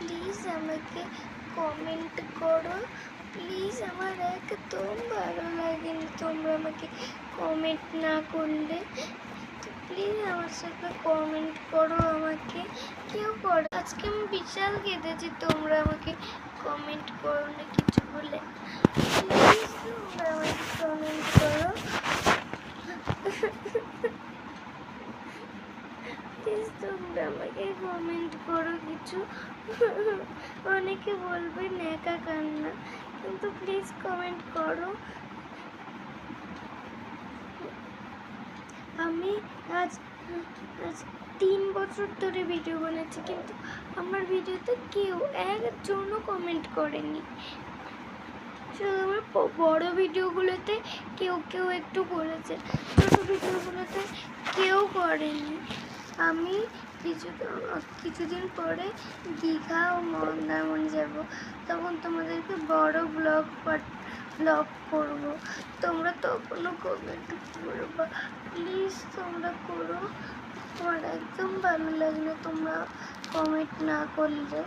Please আমাকে comment করো। Please আমার একদম ভালো লাগেনি তোমরা আমাকে কমেন্ট না করলে। তো প্লিজ আমার সাথে কমেন্ট করো, আমাকে কেউ করো। আজকে আমি বিশাল কেঁদেছি, তোমরা আমাকে কমেন্ট করো না কিছু বলে। প্লিজ তোমরা আমাকে কমেন্ট করো। প্লিজ তোমরা আমাকে কমেন্ট করো কিছু। অনেকে বলবে ন্যাকা কান্না, কিন্তু প্লিজ কমেন্ট করো। আমি আজ 3 বছর ধরে ভিডিও বানাচ্ছি, কিন্তু আমার ভিডিওতে কেউ একজনও কমেন্ট করেনি। শুধু আমার বড় ভিডিওগুলোতে কেউ কেউ একটু করেছে, ছোটো ভিডিওগুলোতে কেউ করেনি। আমি কিছুদিন পরে দীঘা ও মন্দারমণি যাব, তখন তোমাদেরকে বড় ব্লগ করব। তোমরা তখনও কমেন্ট করবা, প্লিজ তোমরা করো। আমার একদম ভালো লাগে না তোমরা কমেন্ট না করলে।